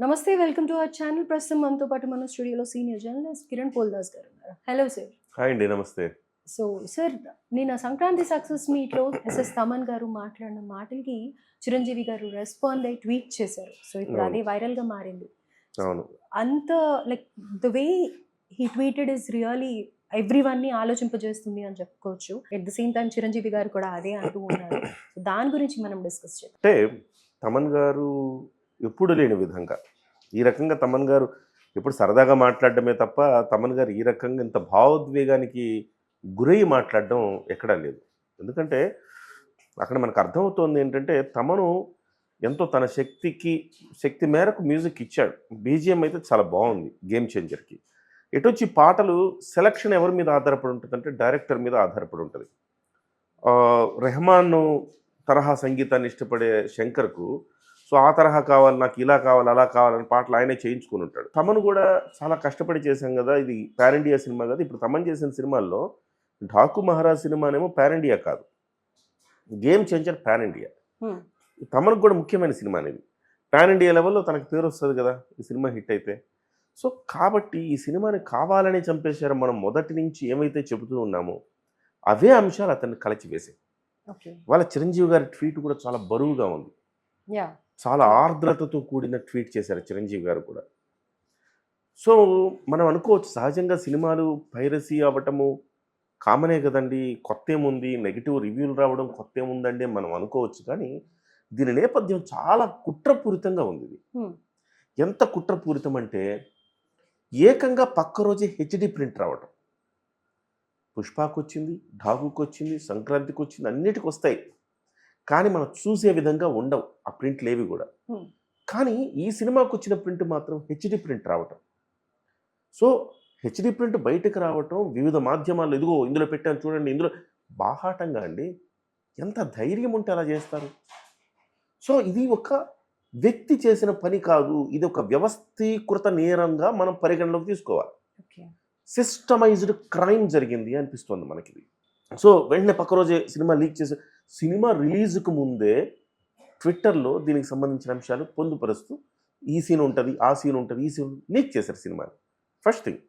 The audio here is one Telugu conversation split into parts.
నమస్తే. Welcome to our channel. ప్రస్తుతం మనతో పాటు మన స్టూడియోలో సీనియర్ జర్నలిస్ట్ కిరణ్ పోల్దాస్ గారు ఉన్నారు. Hello sir. హాయ్ అండి. నమస్తే. సో సార్, నిన్న సంక్రాంతి సక్సెస్ మీట్‌లో ఎస్ఎస్ తమన్ గారు మాట్లాడిన మాటలకి చిరంజీవి గారు రెస్పాండ్ అయ్యి ట్వీట్ చేశారు. సో ఇప్పుడు అవును. అదే వైరల్‌గా మారింది. అవును. అంత like the way he tweeted is really ఎవ్రీవన్‌ని ఆలోచింపజేస్తుంది అని చెప్పుకోవచ్చు. At the same time Chiranjeevi garu కూడా అదే అంటూ ఉన్నారు. సో దాని గురించి మనం డిస్కస్ చేద్దాం. అంటే తమన్ గారు ఎప్పుడు లేని విధంగా ఈ రకంగా తమన్ గారు ఎప్పుడు సరదాగా మాట్లాడడమే తప్ప తమన్ గారు ఈ రకంగా ఇంత భావోద్వేగానికి గురయ్యి మాట్లాడడం ఎక్కడా లేదు. ఎందుకంటే అక్కడ మనకు అర్థమవుతోంది ఏంటంటే తమను ఎంతో తన శక్తి మేరకు మ్యూజిక్ ఇచ్చాడు. బీజీఎం అయితే చాలా బాగుంది గేమ్ చేంజర్కి. ఎటొచ్చి పాటలు సెలక్షన్ ఎవరి మీద ఆధారపడి ఉంటుందంటే డైరెక్టర్ మీద ఆధారపడి ఉంటుంది. రెహమాన్ తరహా సంగీతాన్ని ఇష్టపడే శంకర్కు సో ఆ తరహా కావాలి, నాకు ఇలా కావాలి, అలా కావాలని పాటలు ఆయనే చేయించుకుని ఉంటాడు. తమను కూడా చాలా కష్టపడి చేశాం కదా, ఇది పాన్ ఇండియా సినిమా కదా. ఇప్పుడు తమన్ చేసిన సినిమాల్లో ఢాకు మహారాజ్ సినిమానేమో పాన్ ఇండియా కాదు, గేమ్ చేంజర్ పాన్ ఇండియా. తమకు కూడా ముఖ్యమైన సినిమా అనేది పాన్ ఇండియా లెవెల్లో తనకు పేరు వస్తుంది కదా ఈ సినిమా హిట్ అయితే. సో కాబట్టి ఈ సినిమాని కావాలని చంపేశారు. మనం మొదటి నుంచి ఏమైతే చెబుతూ ఉన్నామో అవే అంశాలు అతన్ని కలచివేశాయి. వాళ్ళ చిరంజీవి గారి ట్వీట్ కూడా చాలా బరువుగా ఉంది. చాలా ఆర్ద్రతతో కూడిన ట్వీట్ చేశారు చిరంజీవి గారు కూడా. సో మనం అనుకోవచ్చు సహజంగా సినిమాలు పైరసీ అవ్వటము కామనే కదండి, కొత్త ఏముంది, నెగిటివ్ రివ్యూలు రావడం కొత్త ఏముందండి మనం అనుకోవచ్చు. కానీ దీని నేపథ్యం చాలా కుట్రపూరితంగా ఉంది. ఇది ఎంత కుట్రపూరితం అంటే ఏకంగా పక్క రోజే హెచ్డి ప్రింట్ రావటం. పుష్పకు వచ్చింది, ఢాకుకు వచ్చింది, సంక్రాంతికి వచ్చింది, అన్నిటికి వస్తాయి. కానీ మనం చూసే విధంగా ఉండవు ఆ ప్రింట్లు ఏవి కూడా. కానీ ఈ సినిమాకు వచ్చిన ప్రింట్ మాత్రం హెచ్డి ప్రింట్ రావటం. సో హెచ్డి ప్రింట్ బయటకు రావటం, వివిధ మాధ్యమాల్లో ఇదిగో ఇందులో పెట్టాను చూడండి, ఇందులో బాహాటంగా అండి. ఎంత ధైర్యం ఉంటే అలా చేస్తారు. సో ఇది ఒక వ్యక్తి చేసిన పని కాదు, ఇది ఒక వ్యవస్థీకృత నేరంగా మనం పరిగణలోకి తీసుకోవాలి. సిస్టమైజ్డ్ క్రైమ్ జరిగింది అనిపిస్తుంది మనకి. సో వెంటనే పక్క రోజే సినిమా లీక్ చేసి సినిమా రిలీజ్కు ముందే ట్విట్టర్లో దీనికి సంబంధించిన అంశాలు పొందుపరుస్తూ ఈ సీన్ ఉంటుంది, ఆ సీన్ ఉంటుంది, ఈ సీన్ లీక్ చేశారు సినిమాని. First thing.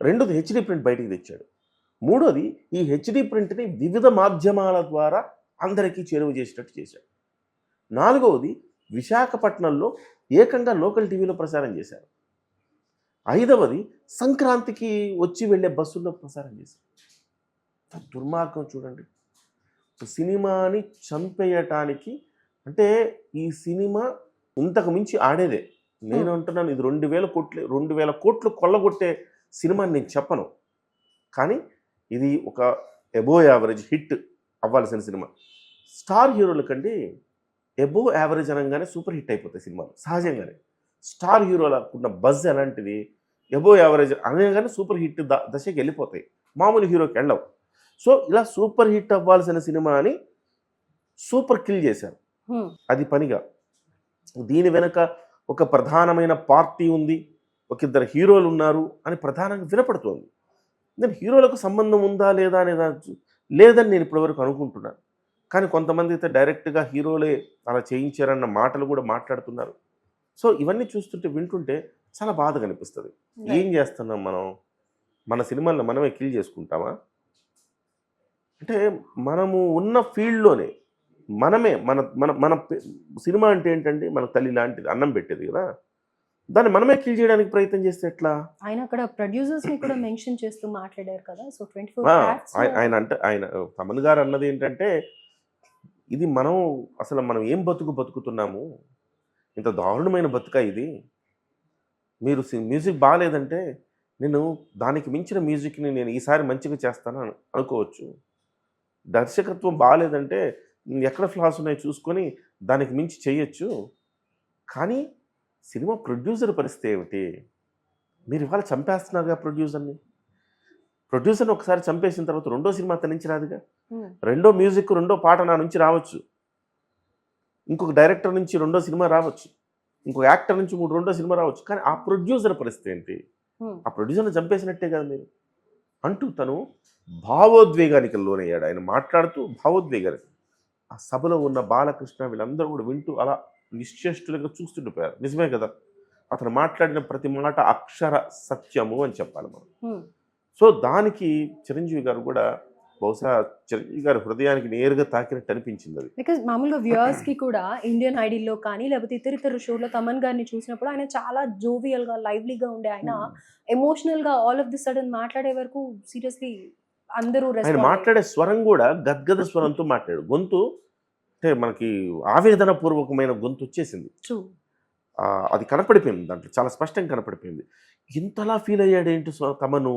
రెండోది హెచ్డి ప్రింట్ బయటికి తెచ్చాడు. మూడోది ఈ హెచ్డి ప్రింట్ని వివిధ మాధ్యమాల ద్వారా అందరికీ చేరువ చేసేటట్టు చేశాడు. నాలుగవది విశాఖపట్నంలో ఏకంగా లోకల్ టీవీలో ప్రసారం చేశారు. ఐదవది సంక్రాంతికి వచ్చి వెళ్ళే బస్సుల్లో ప్రసారం చేశారు. దుర్మార్గం చూడండి. సినిమాని చంపేయటానికి అంటే ఈ సినిమా ఇంతకు మించి ఆడేదే. నేను అంటున్నాను ఇది 2000 కోట్లు కొల్లగొట్టే సినిమా అని నేను చెప్పను. కానీ ఇది ఒక ఎబో యావరేజ్ హిట్ అవ్వాల్సిన సినిమా. స్టార్ హీరోల కంటే ఎబో యావరేజ్ అనగానే సూపర్ హిట్ అయిపోతాయి సినిమాలు సహజంగానే. స్టార్ హీరోలకున్న బజ్ ఎలాంటిది, ఎబో యావరేజ్ అనగానే సూపర్ హిట్ దశకి వెళ్ళిపోతాయి, మామూలు హీరోకి వెళ్ళవు. సో ఇలా సూపర్ హిట్ అవ్వాల్సిన సినిమా అని సూపర్ కిల్ చేశారు. అది పనిగా. దీని వెనక ఒక ప్రధానమైన పార్టీ ఉంది, ఒక ఇద్దరు హీరోలు ఉన్నారు అని ప్రధానంగా వినపడుతోంది. నేను హీరోలకు సంబంధం ఉందా లేదా అనేది లేదని నేను ఇప్పటివరకు అనుకుంటున్నాను. కానీ కొంతమంది అయితే డైరెక్ట్గా హీరోలే అలా చేయించారన్న మాటలు కూడా మాట్లాడుతున్నారు. సో ఇవన్నీ చూస్తుంటే వింటుంటే చాలా బాధగా అనిపిస్తుంది. ఏం చేస్తున్నాం మనం? మన సినిమాలను మనమే కిల్ చేసుకుంటామా? అంటే మనము ఉన్న ఫీల్డ్లోనే మనమే మన మన మన సినిమా అంటే ఏంటంటే మన తల్లి లాంటిది, అన్నం పెట్టేది కదా, దాన్ని మనమే కిల్ చేయడానికి ప్రయత్నం చేస్తే ఎట్లా? ఆయన అక్కడ ప్రొడ్యూసర్స్ ని కూడా మెన్షన్ చేస్తూ మాట్లాడారు కదా. సో 24 ఆయన తమన్ గారు అన్నది ఏంటంటే ఇది మనం ఏం బతుకుతున్నాము, ఇంత దారుణమైన బతుక ఇది. మీరు మ్యూజిక్ బాగాలేదంటే నేను దానికి మించిన మ్యూజిక్ని నేను ఈసారి మంచిగా చేస్తాను అనుకోవచ్చు. దర్శకత్వం బాగాలేదంటే ఎక్కడ ఫ్లాస్ ఉన్నాయో చూసుకొని దానికి మించి చేయొచ్చు. కానీ సినిమా ప్రొడ్యూసర్ పరిస్థితి ఏమిటి? మీరు ఇవాళ చంపేస్తున్నారుగా ప్రొడ్యూసర్ని ఒకసారి చంపేసిన తర్వాత రెండో సినిమా అతని నుంచి రాదుగా. రెండో మ్యూజిక్, రెండో పాట నా నుంచి రావచ్చు, ఇంకొక డైరెక్టర్ నుంచి రెండో సినిమా రావచ్చు, ఇంకొక యాక్టర్ నుంచి రెండో సినిమా రావచ్చు. కానీ ఆ ప్రొడ్యూసర్ పరిస్థితి ఏంటి? ఆ ప్రొడ్యూసర్ని చంపేసినట్టే కదా మీరు అంటూ తను భావోద్వేగానికి లోనయ్యాడు. ఆయన మాట్లాడుతూ భావోద్వేగానికి ఆ సభలో ఉన్న బాలకృష్ణ వీళ్ళందరూ కూడా వింటూ అలా నిశ్చేష్టులుగా చూస్తుండిపోయారు. నిజమే కదా, అతను మాట్లాడిన ప్రతి మాట అక్షర సత్యము అని చెప్పాలి మనం. హ్మ్. సో దానికి చిరంజీవి గారు కూడా బహుశా చిరంజీవి గారి హృదయానికి నేరుగా తాకినట్టు అనిపించింది అది. బికాజ్ మామూలుగా వ్యూవర్స్ కి కూడా ఇండియన్ ఐడీల్లో కానీ లేకపోతే ఇతర షోలో తమన్ గారిని చూసినప్పుడు ఆయన చాలా జోవియల్ గా లైవ్లీగా ఉండే ఆయన ఎమోషనల్ గా ఆల్ ఆఫ్ ది సడన్ మాట్లాడే వరకు సీరియస్లీ అందరూ ఆయన రెస్పాండ్ మాట్లాడే స్వరం కూడా గద్గద స్వరంతో మాట్లాడాడు. గొంతు అంటే మనకి ఆవేదన పూర్వకమైన గొంతు వచ్చేసింది. ట్రూ. అది కనపడిపోయింది దాంట్లో, చాలా స్పష్టంగా కనపడిపోయింది. ఇంతలా ఫీల్ అయ్యాడేంటి తమను?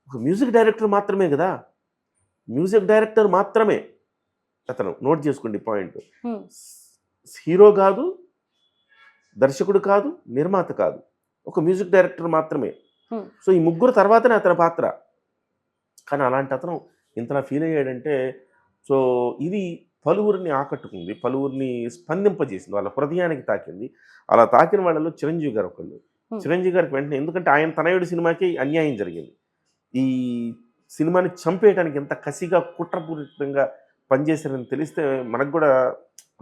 ఒక మ్యూజిక్ డైరెక్టర్ మాత్రమే కదా, మ్యూజిక్ డైరెక్టర్ మాత్రమే అతను. నోట్ చేసుకోండి పాయింట్. హీరో కాదు, దర్శకుడు కాదు, నిర్మాత కాదు, ఒక మ్యూజిక్ డైరెక్టర్ మాత్రమే. సో ఈ ముగ్గురు తర్వాతనే అతని పాత్ర. కానీ అలాంటి అతను ఇంతలా ఫీల్ అయ్యాడంటే, సో ఇది పలువురిని ఆకట్టుకుంది, పలువురిని స్పందింపజేసింది, వాళ్ళ హృదయానికి తాకింది. అలా తాకిన వాళ్ళలో చిరంజీవి గారు ఒకళ్ళు. చిరంజీవి గారికి వెంటనే, ఎందుకంటే ఆయన తనయుడి సినిమాకి అన్యాయం జరిగింది, ఈ సినిమాని చంపేయడానికి ఎంత కసిగా కుట్రపూరితంగా పనిచేశారని తెలిస్తే మనకు కూడా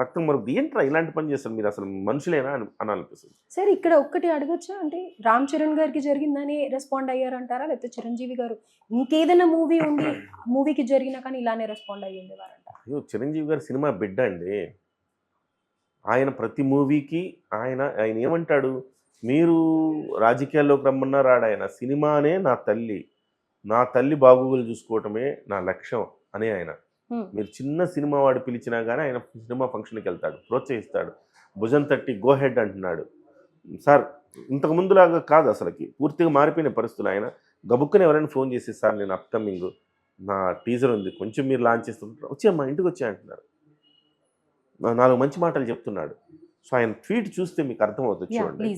రక్తం మరుగుతుంది. ఏంట్రా ఇలాంటి పని చేస్తారు మీరు, అసలు మనుషులేనా అని అనిపిస్తుంది. సరే ఇక్కడ ఒక్కటి అడగచ్చా, అంటే రామ్ చరణ్ గారికి జరిగిందని రెస్పాండ్ అయ్యారంటారా, లేకపోతే చిరంజీవి గారు ఇంకేదైనా మూవీ ఉండి మూవీకి జరిగినా కానీ ఇలానే రెస్పాండ్ అయ్యి ఉండేవారంట? అయ్యో, చిరంజీవి గారి సినిమా బిడ్డ అండి. ఆయన ప్రతి మూవీకి ఆయన ఏమంటాడు, మీరు రాజకీయాల్లోకి రమ్మన్నా రాడు ఆయన, సినిమానే నా తల్లి, నా తల్లి బాగోగులు చూసుకోవటమే నా లక్ష్యం అని ఆయన. మీరు చిన్న సినిమా వాడు పిలిచినా కానీ ఆయన సినిమా ఫంక్షన్కి వెళ్తాడు, ప్రోత్సహిస్తాడు, భుజం తట్టి గో హెడ్ అంటున్నాడు. సార్ ఇంతకు ముందులాగా కాదు, అసలుకి పూర్తిగా మారిపోయిన పరిస్థితులు. ఆయన గబుక్కని ఎవరైనా ఫోన్ చేసి, సార్ నేను అప్కమింగ్ నా టీజర్ ఉంది కొంచెం మీరు లాంచ్ చేస్తుంటారు, వచ్చేమ్మా ఇంటికి వచ్చే అంటున్నారు. 4 మంచి మాటలు చెప్తున్నాడు. సో ఆయన ట్వీట్ చూస్తే మీకు అర్థమవుతుంది. చూడండి,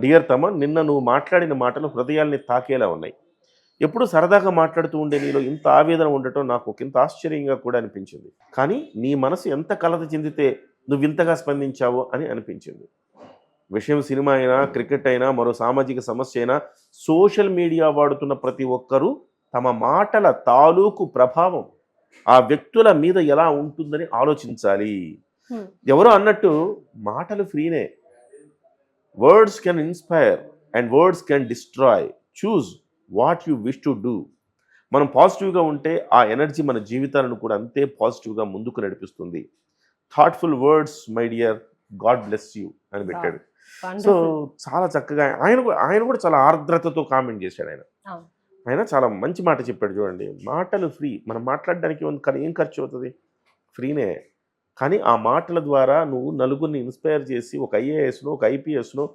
డియర్ తమన్, నిన్న నువ్వు మాట్లాడిన మాటలు హృదయాల్ని తాకేలా ఉన్నాయి. ఎప్పుడు సరదాగా మాట్లాడుతూ ఉండే నీలో ఇంత ఆవేదన ఉండటం నాకు ఒకంత ఆశ్చర్యంగా కూడా అనిపించింది. కానీ నీ మనసు ఎంత కలత చెందితే నువ్వు ఇంతగా స్పందించావో అని అనిపించింది. విషయం సినిమా అయినా, క్రికెట్ అయినా, మరో సామాజిక సమస్య అయినా, సోషల్ మీడియా వాడుతున్న ప్రతి ఒక్కరూ తమ మాటల తాలూకు ప్రభావం ఆ వ్యక్తుల మీద ఎలా ఉంటుందని ఆలోచించాలి. ఎవరో అన్నట్టు మాటలు ఫ్రీనే, words can inspire and words can destroy. Choose what you wish to do. మనం పాజిటివ్గా ఉంటే ఆ ఎనర్జీ మన జీవితాలను కూడా అంతే పాజిటివ్గా ముందుకు నడిపిస్తుంది. Thoughtful words my dear, God bless you అని పెట్టాడు. సో చాలా చక్కగా ఆయన కూడా చాలా ఆర్ద్రతతో కామెంట్ చేశాడు. ఆయన చాలా మంచి మాట చెప్పాడు. చూడండి, మాటలు ఫ్రీ, మనం మాట్లాడడానికి ఏం ఖర్చు అవుతుంది, ఫ్రీనే. కానీ ఆ మాటల ద్వారా నువ్వు నలుగురిని ఇన్స్పైర్ చేసి ఒక ఐఏఎస్నో, ఒక ఐపీఎస్నో,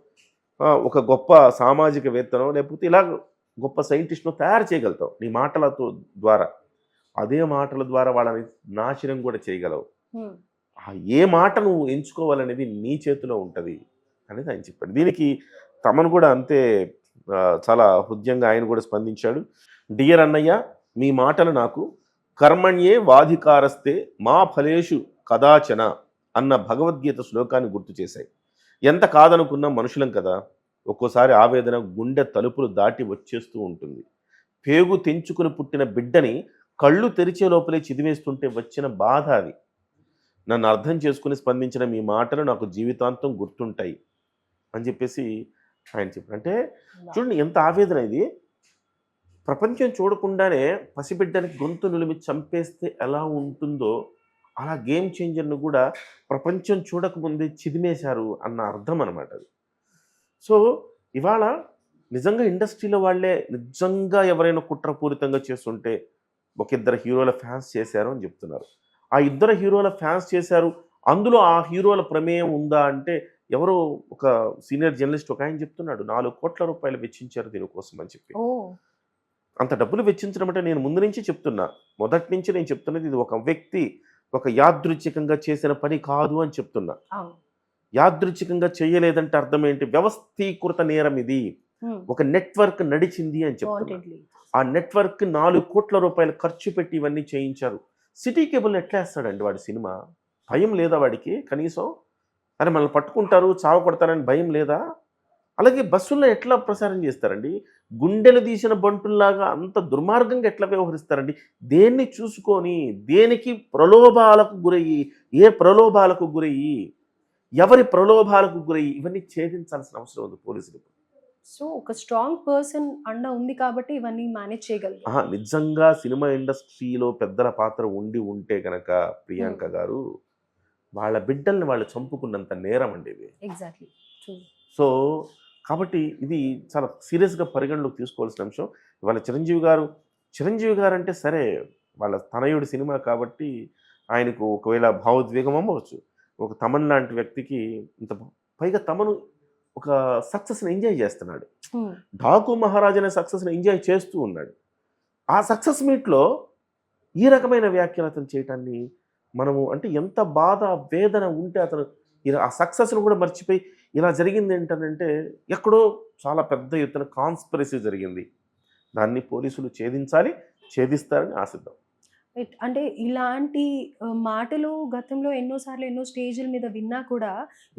ఒక గొప్ప సామాజికవేత్తనో, లేకపోతే ఇలా గొప్ప సైంటిస్ట్ను తయారు చేయగలుగుతావు నీ మాటలతో ద్వారా. అదే మాటల ద్వారా వాళ్ళని నాశనం కూడా చేయగలవు. ఏ మాట నువ్వు ఎంచుకోవాలనేది నీ చేతిలో ఉంటుంది అనేది ఆయన చెప్పాడు. దీనికి తమను కూడా అంతే చాలా హృదయంగా ఆయన కూడా స్పందించాడు. డియర్ అన్నయ్య, మీ మాటలు నాకు కర్మణ్యే వాధికారస్తే మా ఫలేషు కదాచన అన్న భగవద్గీత శ్లోకాన్ని గుర్తు చేశాయి. ఎంత కాదనుకున్నా మనుషులం కదా, ఒక్కోసారి ఆవేదన గుండె తలుపులు దాటి వచ్చేస్తూ ఉంటుంది. పేగు తెంచుకుని పుట్టిన బిడ్డని కళ్ళు తెరిచే లోపలే చిదివేస్తుంటే వచ్చిన బాధ అది. నన్ను అర్థం చేసుకుని స్పందించిన మీ మాటలు నాకు జీవితాంతం గుర్తుంటాయి అని చెప్పేసి ఆయన చెప్పారు. అంటే చూడండి ఎంత ఆవేదన ఇది. ప్రపంచం చూడకుండానే పసిబిడ్డని గొంతు నులిమి చంపేస్తే ఎలా ఉంటుందో అలా గేమ్ చేంజర్ను కూడా ప్రపంచం చూడకముందే చిదిమేశారు అన్న అర్థం అనమాట అది. సో ఇవాళ నిజంగా ఇండస్ట్రీలో వాళ్ళే నిజంగా ఎవరైనా కుట్రపూరితంగా చేస్తుంటే ఒక 2 హీరోల ఫ్యాన్స్ చేశారు అని చెప్తున్నారు. ఆ 2 హీరోల ఫ్యాన్స్ చేశారు, అందులో ఆ హీరోల ప్రమేయం ఉందా అంటే ఎవరో ఒక సీనియర్ జర్నలిస్ట్ ఒక ఆయన చెప్తున్నాడు 4 కోట్ల రూపాయలు వెచ్చించారు దీనికోసం అని చెప్పి. అంత డబ్బులు వెచ్చించడం అంటే నేను ముందు నుంచి చెప్తున్నా, మొదటి నుంచి నేను చెప్తున్నది ఇది ఒక వ్యక్తి ఒక యాదృచ్ఛికంగా చేసిన పని కాదు అని చెప్తున్నా. యాదృచ్ఛికంగా చేయలేదంటే అర్థం ఏంటి, వ్యవస్థీకృత నేరం ఇది, ఒక నెట్వర్క్ నడిచింది అని చెప్తున్నా. ఆ నెట్వర్క్ 4 కోట్ల రూపాయలు ఖర్చు పెట్టి ఇవన్నీ చేయించారు. సిటీ కేబుల్ ఎట్లా వేస్తాడండి వాడి సినిమా? భయం లేదా వాడికి కనీసం? అని మనల్ని పట్టుకుంటారు, చావ కొడతారని భయం లేదా? అలాగే బస్సుల్లో ఎట్లా ప్రసారం చేస్తారండి? గుండెలు తీసిన బంటుల్లాగా అంత దుర్మార్గంగా ఎట్లా వ్యవహరిస్తారండి? దేన్ని చూసుకొని, దేనికి ప్రలోభాలకు గురయ్యి, ఏ ప్రలోభాలకు గురయ్యి ఎవరి ప్రలోభాలకు గురై ఇవన్నీ ఛేదించాల్సిన అవసరం ఉంది పోలీసులకు. సో ఒక స్ట్రాంగ్ పర్సన్ అండ ఉంది కాబట్టి ఇవన్నీ మేనేజ్ చేయగలిగారు. నిజంగా సినిమా ఇండస్ట్రీలో పెద్దల పాత్ర ఉండి ఉంటే కనుక ప్రియాంక గారు వాళ్ళ బిడ్డల్ని వాళ్ళు చంపుకున్నంత నేరం అండి ఇది. ఎగ్జాక్ట్లీ. సో కాబట్టి ఇది చాలా సీరియస్గా పరిగణలోకి తీసుకోవాల్సిన అంశం. ఇవాళ చిరంజీవి గారు అంటే సరే వాళ్ళ తనయుడి సినిమా కాబట్టి ఆయనకు ఒకవేళ భావోద్వేగం అవ్వచ్చు. ఒక తమన్ లాంటి వ్యక్తికి ఇంత పైగా తమను ఒక సక్సెస్ని ఎంజాయ్ చేస్తున్నాడు. డాకు మహారాజ్ అనే సక్సెస్ని ఎంజాయ్ చేస్తూ ఉన్నాడు. ఆ సక్సెస్ మీట్లో ఈ రకమైన వ్యాఖ్యలు అతను చేయటాన్ని మనము అంటే ఎంత బాధ వేదన ఉంటే అతను ఆ సక్సెస్ను కూడా మర్చిపోయి ఇలా జరిగింది ఏంటంటే ఎక్కడో చాలా పెద్ద ఎత్తున కాన్స్పిరసీ జరిగింది. దాన్ని పోలీసులు ఛేదిస్తారని ఆశిద్దాం. అంటే ఇలాంటి మాటలు గతంలో ఎన్నోసార్లు ఎన్నో స్టేజ్ల మీద విన్నా కూడా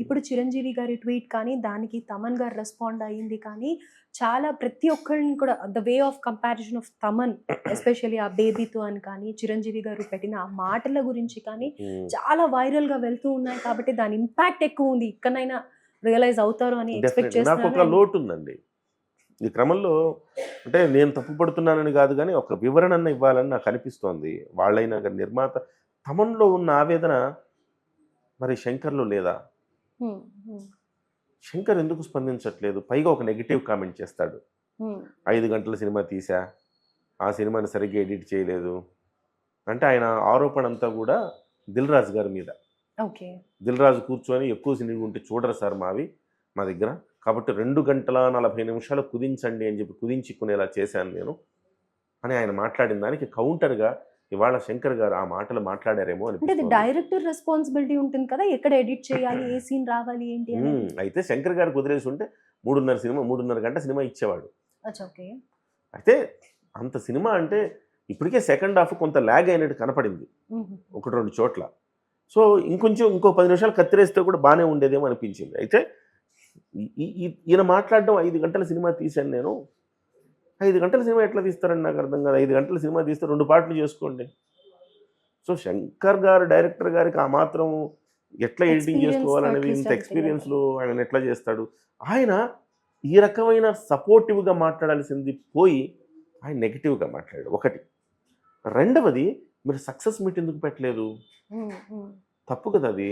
ఇప్పుడు చిరంజీవి గారి ట్వీట్ కానీ దానికి తమన్ గారు రెస్పాండ్ అయ్యింది కానీ చాలా ప్రతి ఒక్కరిని కూడా the way of comparison of Thaman especially ఆ బేబీతో అని కానీ చిరంజీవి గారు పెట్టిన ఆ మాటల గురించి కానీ చాలా వైరల్గా వెళ్తూ ఉన్నాయి కాబట్టి దాని ఇంపాక్ట్ ఎక్కువ ఉంది. ఇక్కడైనా రియలైజ్ అవుతారు అని ఎక్స్పెక్ట్ నాకు ఒక లోటు ఉందండి ఈ క్రమంలో. అంటే నేను తప్పు పడుతున్నానని కాదు కానీ ఒక వివరణను ఇవ్వాలని నాకు అనిపిస్తోంది. వాళ్ళైనా కానీ నిర్మాత తమన్లో ఉన్న ఆవేదన మరి శంకర్లో లేదా? శంకర్ ఎందుకు స్పందించట్లేదు? పైగా ఒక నెగిటివ్ కామెంట్ చేస్తాడు. 5 గంటల సినిమా తీసా, ఆ సినిమాని సరిగ్గా ఎడిట్ చేయలేదు అంటే ఆయన ఆరోపణ అంతా కూడా దిల్ రాజు గారి మీద. దిల్ రాజు కూర్చొని ఎక్కువ సినిమా ఉంటే చూడరు సార్ మా దగ్గర, కాబట్టి 2 గంటల 40 నిమిషాలు కుదించండి అని చెప్పి కుదించుకునేలా చేశాను నేను అని ఆయన మాట్లాడిన దానికి కౌంటర్గా ఇవాళ శంకర్ గారు ఆ మాటలు మాట్లాడారేమో అని. అంటే డైరెక్టర్ రెస్పాన్సిబిలిటీ ఉంటుంది కదా, ఎక్కడ ఎడిట్ చేయాలి, ఏ సీన్ రావాలి ఏంటి అని. అయితే శంకర్ గారు కుదిరేసి ఉంటే 3.5 గంట సినిమా ఇచ్చేవాడు. అయితే అంత సినిమా అంటే ఇప్పటికే సెకండ్ హాఫ్ కొంత ల్యాగ్ అయినట్టు కనపడింది 1-2 చోట్ల. సో ఇంకో 10 నిమిషాలు కత్తిరేస్తే కూడా బాగానే ఉండేదేమో అనిపించింది. అయితే ఈయన మాట్లాడడం 5 గంటల సినిమా తీశాను నేను. 5 గంటల సినిమా ఎట్లా తీస్తారని నాకు అర్థం కాదు. 5 గంటల సినిమా తీస్తే 2 పార్ట్లు చేసుకోండి. సో శంకర్ గారు డైరెక్టర్ గారికి ఆ మాత్రం ఎట్లా ఎడిటింగ్ చేసుకోవాలనేది ఇంత ఎక్స్పీరియన్స్లో ఆయన ఎట్లా చేస్తాడు? ఆయన ఈ రకమైన సపోర్టివ్గా మాట్లాడాల్సింది పోయి ఆయన నెగిటివ్గా మాట్లాడాడు. ఒకటి. రెండవది, మీరు సక్సెస్ మీట్ ఎందుకు పెట్టలేదు? తప్పు కదా అది.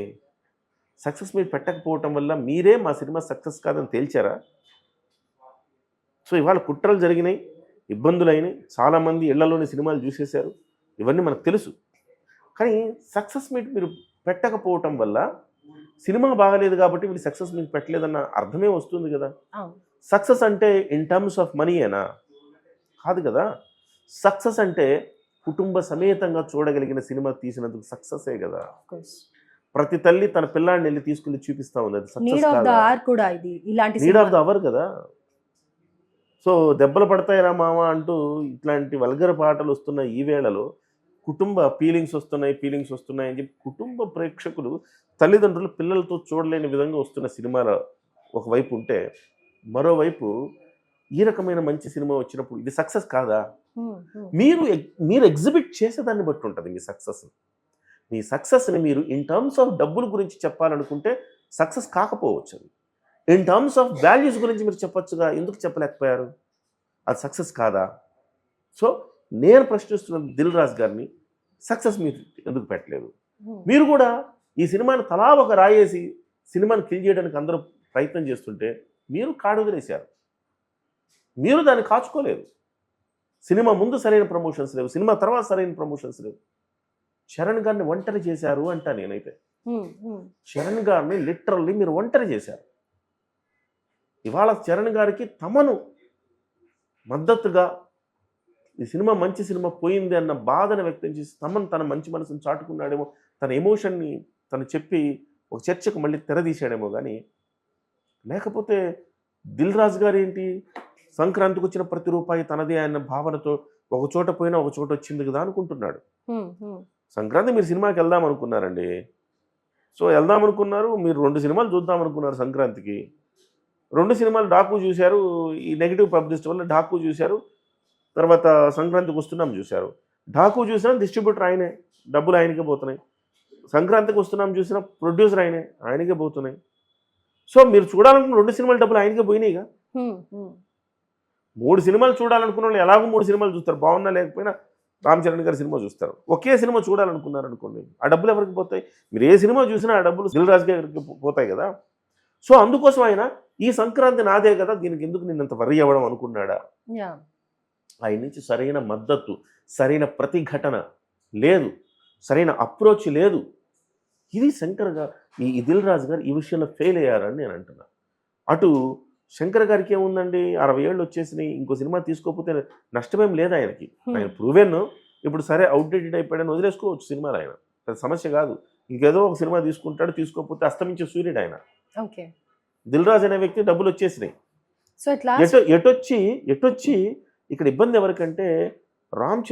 సక్సెస్ మీట్ పెట్టకపోవటం వల్ల మీరే మా సినిమా సక్సెస్ కాదని తేల్చారా? సో ఇవాళ కుట్రలు జరిగినాయి, ఇబ్బందులు అయినాయి, చాలామంది ఇళ్లలోని సినిమాలు చూసేశారు, ఇవన్నీ మనకు తెలుసు. కానీ సక్సెస్ మీట్ మీరు పెట్టకపోవటం వల్ల సినిమా బాగలేదు కాబట్టి మీరు సక్సెస్ మీట్ పెట్టలేదన్న అర్థమే వస్తుంది కదా. సక్సెస్ అంటే ఇన్ టర్మ్స్ ఆఫ్ మనీయేనా? కాదు కదా. సక్సెస్ అంటే కుటుంబ సమేతంగా చూడగలిగిన సినిమా తీసినందుకు సక్సెసే కదా. ప్రతి తల్లి తన పిల్లాడిని వెళ్ళి తీసుకుని చూపిస్తా ఉంది. అది success need of the hour కదా. సో దెబ్బలు పడతాయిరా మామ అంటూ ఇట్లాంటి వల్గర్ పాటలు వస్తున్న ఈ వేళలో కుటుంబ ఫీలింగ్స్ వస్తున్నాయి అని చెప్పి కుటుంబ ప్రేక్షకులు తల్లిదండ్రులు పిల్లలతో చూడలేని విధంగా వస్తున్న సినిమాల ఒకవైపు ఉంటే, మరోవైపు ఈ రకమైన మంచి సినిమా వచ్చినప్పుడు ఇది సక్సెస్ కాదా? మీరు ఎగ్జిబిట్ చేసేదాన్ని బట్టి ఉంటుంది మీ సక్సెస్ని మీరు ఇన్ టర్మ్స్ ఆఫ్ డబ్బుల గురించి చెప్పాలనుకుంటే సక్సెస్ కాకపోవచ్చు. అది ఇన్ టర్మ్స్ ఆఫ్ వాల్యూస్ గురించి మీరు చెప్పొచ్చుగా, ఎందుకు చెప్పలేకపోయారు? అది సక్సెస్ కాదా? సో నేను ప్రశ్నిస్తున్న దిల్ రాజు గారిని, సక్సెస్ మీరు ఎందుకు పెట్టలేదు? మీరు కూడా ఈ సినిమాని తలా ఒక రాయేసి సినిమాని కిల్ చేయడానికి అందరూ ప్రయత్నం చేస్తుంటే మీరు కాడుదిలేశారు. మీరు దాన్ని కాచుకోలేదు. సినిమా ముందు సరైన ప్రమోషన్స్ లేవు, సినిమా తర్వాత సరైన ప్రమోషన్స్ లేవు. చరణ్ గారిని ఒంటరి చేశారు అంటా నేనైతే. చరణ్ గారిని లిటరల్లీ మీరు ఒంటరి చేశారు. ఇవాళ చరణ్ గారికి తమను మద్దతుగా ఈ సినిమా మంచి సినిమా పోయింది అన్న బాధను వ్యక్తం చేసి తన మంచి మనసును చాటుకున్నాడేమో, తన ఎమోషన్ని తను చెప్పి ఒక చర్చకు మళ్ళీ తెరదీశాడేమో. కానీ లేకపోతే దిల్ రాజు గారు ఏంటి, సంక్రాంతికి వచ్చిన ప్రతి రూపాయి తనదే అన్న భావనతో ఒక చోట పోయినా ఒక చోట వచ్చింది కదా అనుకుంటున్నాడు. సంక్రాంతి మీరు సినిమాకి వెళ్దాం అనుకున్నారండి. సో వెళ్దాం అనుకున్నారు, మీరు 2 సినిమాలు చూద్దాం అనుకున్నారు సంక్రాంతికి. 2 సినిమాలు డాకు చూశారు, ఈ నెగిటివ్ పబ్లిసిటీ వల్ల డాకు చూశారు, తర్వాత సంక్రాంతికి వస్తున్నాం చూశారు. డాకు చూసినా డిస్ట్రిబ్యూటర్ ఆయనే, డబ్బులు ఆయనకే పోతున్నాయి. సంక్రాంతికి వస్తున్నాం చూసిన ప్రొడ్యూసర్ ఆయనకే పోతున్నాయి. సో మీరు చూడాలనుకున్న 2 సినిమాల డబ్బులు ఆయనకే పోయినాయిగా. 3 సినిమాలు చూడాలనుకున్న వాళ్ళు ఎలాగో 3 సినిమాలు చూస్తారు, బాగున్నా లేకపోయినా రామ్ చరణ్ గారి సినిమా చూస్తారు. ఒకే సినిమా చూడాలనుకున్నారు అనుకోండి, ఆ డబ్బులు ఎవరికి పోతాయి? మీరు ఏ సినిమా చూసినా ఆ డబ్బులు దిల్ రాజు గారికి పోతాయి కదా. సో అందుకోసం ఆయన ఈ సంక్రాంతి నాదే కదా, దీనికి ఎందుకు నిన్నంత వర్రీ అవ్వడం అనుకున్నాడా? ఆయన నుంచి సరైన మద్దతు, సరైన ప్రతిఘటన లేదు, సరైన అప్రోచ్ లేదు. ఇది శంకర్ గారు, ఈ దిల్ రాజు గారు ఈ విషయంలో ఫెయిల్ అయ్యారని నేను అంటున్నా. అటు శంకర్ గారికి ఏముందండి, 60 ఏళ్ళు వచ్చేసినాయి, ఇంకో సినిమా తీసుకోకపోతే నష్టమేం లేదు ఆయనకి. ఆయన ప్రూవెన్. ఇప్పుడు సరే అవుట్డేటెడ్ అయిపోయాడని వదిలేసుకోవచ్చు సినిమాలు, ఆయన పెద్ద సమస్య కాదు. ఇంకేదో ఒక సినిమా తీసుకుంటాడు, తీసుకోకపోతే అస్తమించే సూర్యుడు ఆయన. దిల్ రాజు అనే వ్యక్తి డబ్బులు వచ్చేసినాయి. సో ఎటొచ్చి ఇక్కడ ఇబ్బంది ఎవరికంటే రామ్